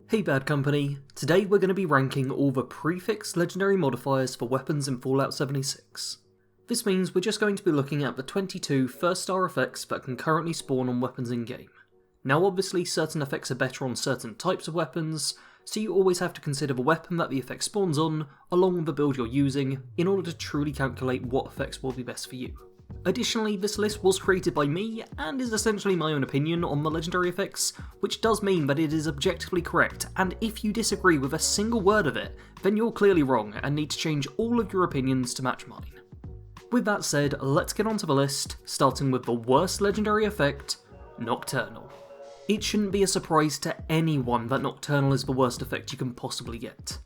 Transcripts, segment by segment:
Hey Bad Company, today we're going to be ranking all the prefix legendary modifiers for weapons in Fallout 76. This means we're just going to be looking at the 22 first star effects that can currently spawn on weapons in game. Now obviously certain effects are better on certain types of weapons, so you always have to consider the weapon that the effect spawns on, along with the build you're using, in order to truly calculate what effects will be best for you. Additionally, this list was created by me, and is essentially my own opinion on the legendary effects, which does mean that it is objectively correct, and if you disagree with a single word of it, then you're clearly wrong and need to change all of your opinions to match mine. With that said, let's get onto the list, starting with the worst legendary effect, Nocturnal. It shouldn't be a surprise to anyone that Nocturnal is the worst effect you can possibly get.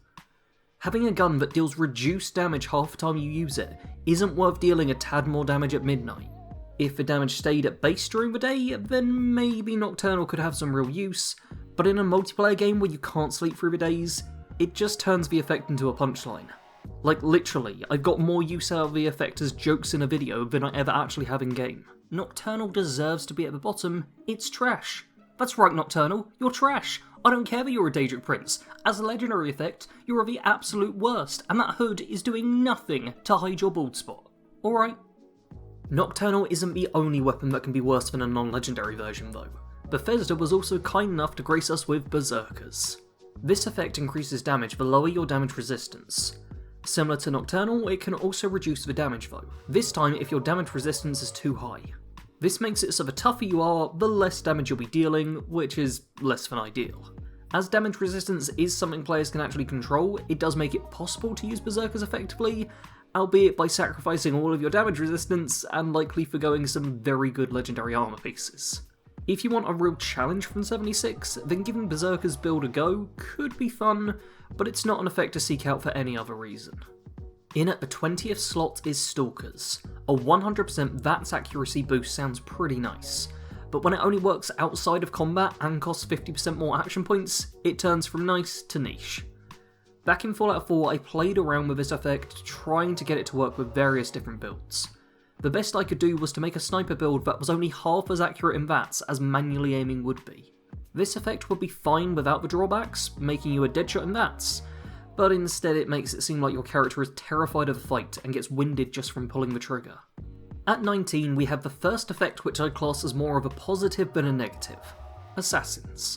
Having a gun that deals reduced damage half the time you use it isn't worth dealing a tad more damage at midnight. If the damage stayed at base during the day, then maybe Nocturnal could have some real use, but in a multiplayer game where you can't sleep through the days, it just turns the effect into a punchline. Like literally, I've got more use out of the effect as jokes in a video than I ever actually have in game. Nocturnal deserves to be at the bottom, it's trash. That's right Nocturnal, you're trash. I don't care that you're a Daedric Prince. As a legendary effect, you're the absolute worst, and that hood is doing nothing to hide your bald spot. Alright? Nocturnal isn't the only weapon that can be worse than a non-legendary version though. Bethesda was also kind enough to grace us with BERSERKER'S. This effect increases damage the lower your damage resistance. Similar to Nocturnal, it can also reduce the damage though, this time if your damage resistance is too high. This makes it so the tougher you are, the less damage you'll be dealing, which is less than ideal. As damage resistance is something players can actually control, it does make it possible to use Berserkers effectively, albeit by sacrificing all of your damage resistance and likely forgoing some very good legendary armor pieces. If you want a real challenge from 76, then giving Berserker's build a go could be fun, but it's not an effect to seek out for any other reason. In at the 20th slot is STALKER'S. A 100% VATS accuracy boost sounds pretty nice, but when it only works outside of combat and costs 50% more action points, it turns from nice to niche. Back in Fallout 4 I played around with this effect, trying to get it to work with various different builds. The best I could do was to make a sniper build that was only half as accurate in VATS as manually aiming would be. This effect would be fine without the drawbacks, making you a deadshot in VATS, but instead it makes it seem like your character is terrified of the fight and gets winded just from pulling the trigger. At 19 we have the first effect which I class as more of a positive than a negative, Assassins.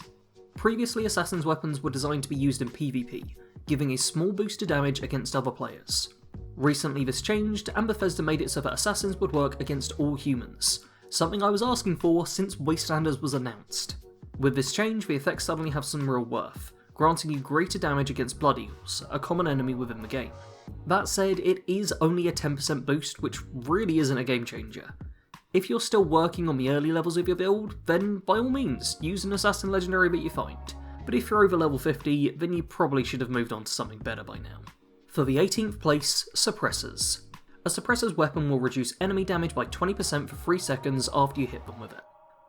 Previously Assassins weapons were designed to be used in PvP, giving a small boost to damage against other players. Recently this changed and Bethesda made it so that Assassins would work against all humans, something I was asking for since Wastelanders was announced. With this change the effects suddenly have some real worth, granting you greater damage against Blood Eagles, a common enemy within the game. That said, it is only a 10% boost, which really isn't a game changer. If you're still working on the early levels of your build, then by all means, use an Assassin Legendary that you find, but if you're over level 50, then you probably should have moved on to something better by now. For the 18th place, Suppressors. A Suppressor's weapon will reduce enemy damage by 20% for 3 seconds after you hit them with it.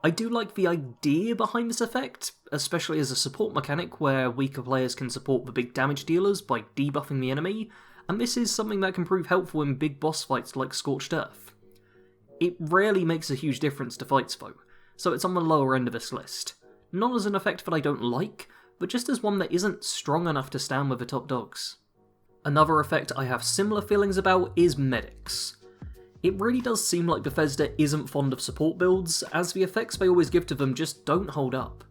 I do like the idea behind this effect, especially as a support mechanic where weaker players can support the big damage dealers by debuffing the enemy, and this is something that can prove helpful in big boss fights like Scorched Earth. It rarely makes a huge difference to fights though, so it's on the lower end of this list. Not as an effect that I don't like, but just as one that isn't strong enough to stand with the top dogs. Another effect I have similar feelings about is Medics. It really does seem like Bethesda isn't fond of support builds, as the effects they always give to them just don't hold up.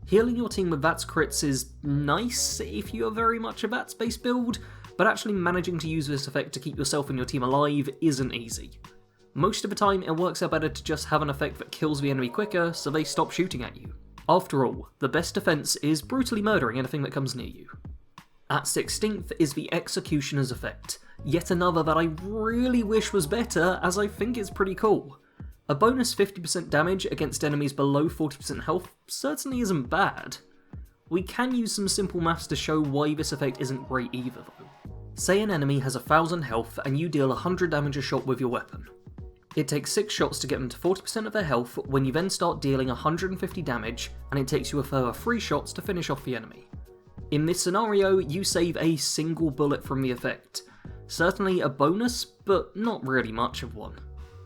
Healing your team with VATS crits is nice if you're very much a VATS based build, but actually managing to use this effect to keep yourself and your team alive isn't easy. Most of the time it works out better to just have an effect that kills the enemy quicker so they stop shooting at you. After all, the best defense is brutally murdering anything that comes near you. At 16th is the Executioner's effect, yet another that I really wish was better as I think it's pretty cool. A bonus 50% damage against enemies below 40% health certainly isn't bad. We can use some simple maths to show why this effect isn't great either though. Say an enemy has 1000 health and you deal 100 damage a shot with your weapon. It takes 6 shots to get them to 40% of their health when you then start dealing 150 damage, and it takes you a further 3 shots to finish off the enemy. In this scenario, you save a single bullet from the effect. Certainly a bonus, but not really much of one.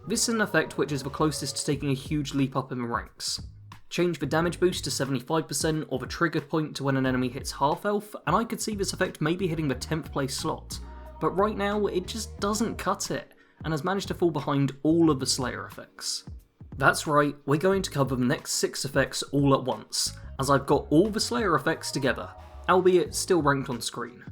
This is an effect which is the closest to taking a huge leap up in the ranks. Change the damage boost to 75% or the trigger point to when an enemy hits half health, and I could see this effect maybe hitting the 10th place slot, but right now it just doesn't cut it, and has managed to fall behind all of the Slayer effects. That's right, we're going to cover the next 6 effects all at once, as I've got all the Slayer effects together, albeit still ranked on screen.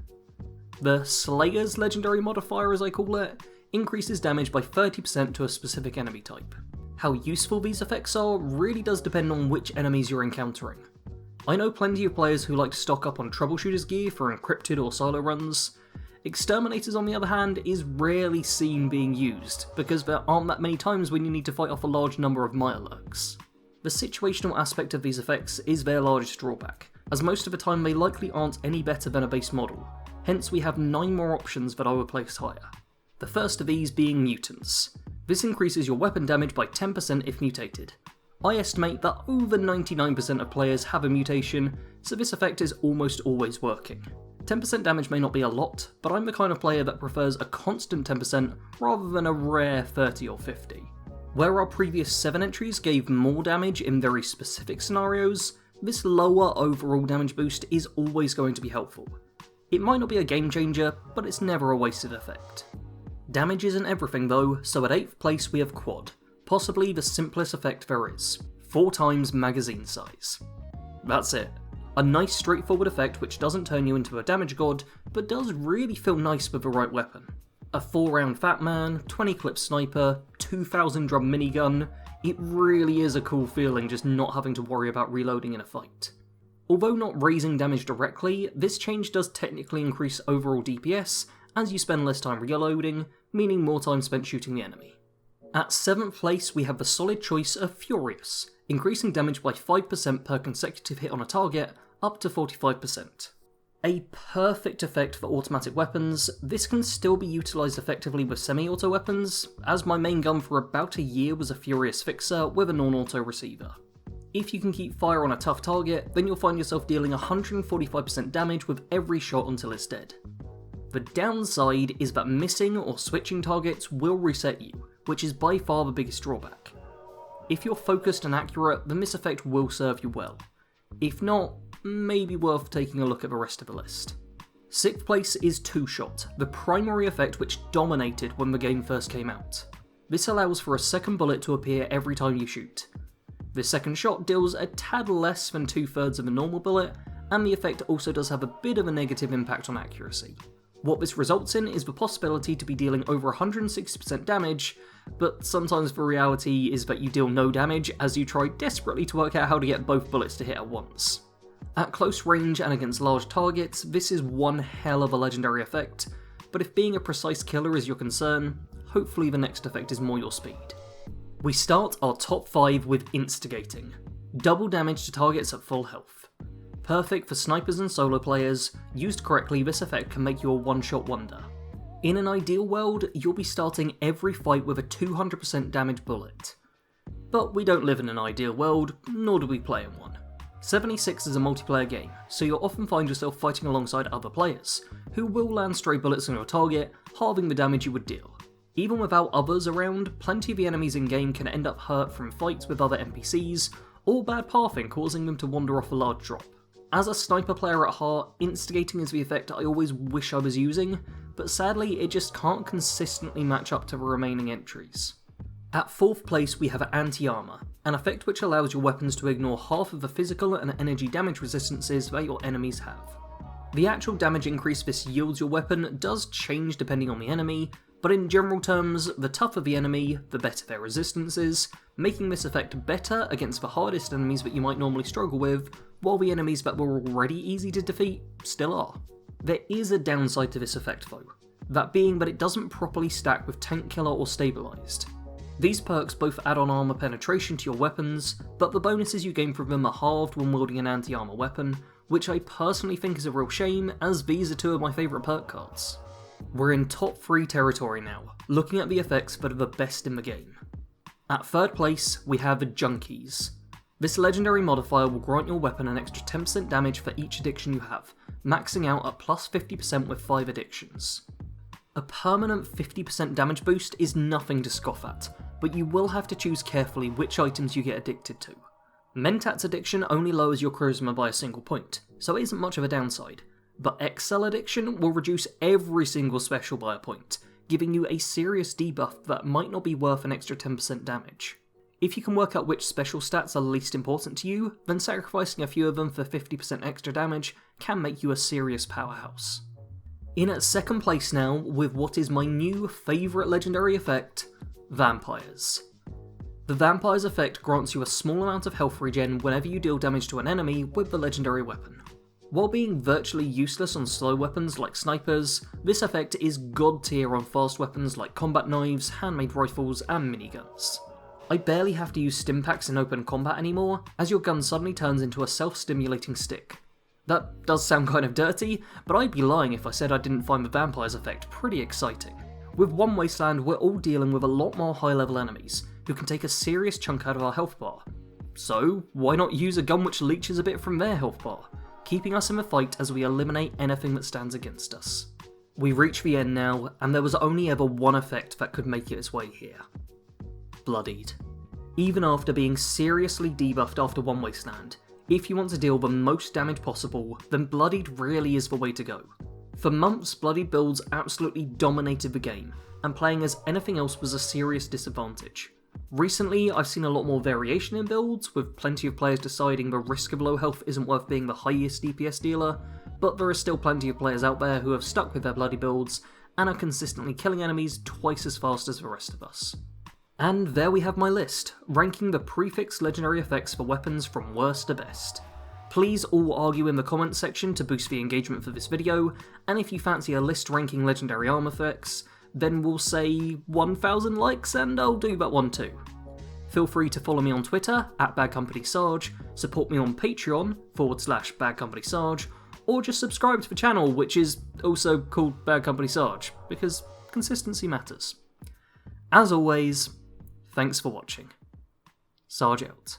The Slayer's legendary modifier, as I call it, increases damage by 30% to a specific enemy type. How useful these effects are really does depend on which enemies you're encountering. I know plenty of players who like to stock up on troubleshooter's gear for encrypted or solo runs. Exterminators, on the other hand, is rarely seen being used, because there aren't that many times when you need to fight off a large number of Mirelurks. The situational aspect of these effects is their largest drawback, as most of the time they likely aren't any better than a base model, hence we have 9 more options that I would place higher. The first of these being Mutants. This increases your weapon damage by 10% if mutated. I estimate that over 99% of players have a mutation, so this effect is almost always working. 10% damage may not be a lot, but I'm the kind of player that prefers a constant 10% rather than a rare 30 or 50. Where our previous 7 entries gave more damage in very specific scenarios, this lower overall damage boost is always going to be helpful. It might not be a game changer, but it's never a wasted effect. Damage isn't everything though, so at 8th place we have Quad, possibly the simplest effect there is, 4 times magazine size. That's it. A nice straightforward effect which doesn't turn you into a damage god, but does really feel nice with the right weapon. A 4-round Fat Man, 20 clip sniper, 2000 drum minigun, it really is a cool feeling just not having to worry about reloading in a fight. Although not raising damage directly, this change does technically increase overall DPS as you spend less time reloading, meaning more time spent shooting the enemy. At 7th place we have the solid choice of Furious, increasing damage by 5% per consecutive hit on a target, up to 45%. A perfect effect for automatic weapons, this can still be utilised effectively with semi-auto weapons, as my main gun for about a year was a Furious Fixer with a non-auto receiver. If you can keep fire on a tough target, then you'll find yourself dealing 145% damage with every shot until it's dead. The downside is that missing or switching targets will reset you, which is by far the biggest drawback. If you're focused and accurate, then this effect will serve you well. If not, maybe worth taking a look at the rest of the list. 6th place is Two Shot, the primary effect which dominated when the game first came out. This allows for a second bullet to appear every time you shoot. The second shot deals a tad less than 2/3 of a normal bullet, and the effect also does have a bit of a negative impact on accuracy. What this results in is the possibility to be dealing over 160% damage, but sometimes the reality is that you deal no damage as you try desperately to work out how to get both bullets to hit at once. At close range and against large targets, this is one hell of a legendary effect, but if being a precise killer is your concern, hopefully the next effect is more your speed. We start our top 5 with Instigating. Double damage to targets at full health. Perfect for snipers and solo players, used correctly this effect can make you a one-shot wonder. In an ideal world, you'll be starting every fight with a 200% damage bullet. But we don't live in an ideal world, nor do we play in one. 76 is a multiplayer game, so you'll often find yourself fighting alongside other players, who will land stray bullets on your target, halving the damage you would deal. Even without others around, plenty of the enemies in-game can end up hurt from fights with other NPCs, or bad pathing causing them to wander off a large drop. As a sniper player at heart, Instigating is the effect I always wish I was using, but sadly it just can't consistently match up to the remaining entries. At 4th place we have Anti-Armor, an effect which allows your weapons to ignore half of the physical and energy damage resistances that your enemies have. The actual damage increase this yields your weapon does change depending on the enemy, but in general terms, the tougher the enemy, the better their resistance is, making this effect better against the hardest enemies that you might normally struggle with, while the enemies that were already easy to defeat still are. There is a downside to this effect though, that being that it doesn't properly stack with Tank Killer or Stabilized. These perks both add on armor penetration to your weapons, but the bonuses you gain from them are halved when wielding an anti-armor weapon, which I personally think is a real shame, as these are 2 of my favourite perk cards. We're in top 3 territory now, looking at the effects that are the best in the game. At 3rd place, we have Junkies. This legendary modifier will grant your weapon an extra 10% damage for each addiction you have, maxing out at plus 50% with 5 addictions. A permanent 50% damage boost is nothing to scoff at, but you will have to choose carefully which items you get addicted to. Mentats addiction only lowers your charisma by a single point, so it isn't much of a downside, but Excel addiction will reduce every single special by a point, giving you a serious debuff that might not be worth an extra 10% damage. If you can work out which special stats are least important to you, then sacrificing a few of them for 50% extra damage can make you a serious powerhouse. In at second place now, with what is my new favourite legendary effect, Vampires. The Vampires effect grants you a small amount of health regen whenever you deal damage to an enemy with the legendary weapon. While being virtually useless on slow weapons like snipers, this effect is god tier on fast weapons like combat knives, handmade rifles, and miniguns. I barely have to use stimpaks in open combat anymore, as your gun suddenly turns into a self-stimulating stick. That does sound kind of dirty, but I'd be lying if I said I didn't find the Vampires effect pretty exciting. With one wasteland, we're all dealing with a lot more high-level enemies, who can take a serious chunk out of our health bar. So, why not use a gun which leeches a bit from their health bar, keeping us in the fight as we eliminate anything that stands against us. We reach the end now, and there was only ever one effect that could make it its way here. Bloodied. Even after being seriously debuffed after one wasteland, if you want to deal the most damage possible, then Bloodied really is the way to go. For months, Bloodied builds absolutely dominated the game, and playing as anything else was a serious disadvantage. Recently, I've seen a lot more variation in builds, with plenty of players deciding the risk of low health isn't worth being the highest DPS dealer, but there are still plenty of players out there who have stuck with their Bloody builds, and are consistently killing enemies twice as fast as the rest of us. And there we have my list, ranking the prefix legendary effects for weapons from worst to best. Please all argue in the comments section to boost the engagement for this video, and if you fancy a list ranking legendary arm effects, then we'll say 1,000 likes and I'll do that one too. Feel free to follow me on Twitter, @BadCompanySarge, support me on Patreon, /BadCompanySarge, or just subscribe to the channel, which is also called Bad Company Sarge, because consistency matters. As always, thanks for watching. Sarge out.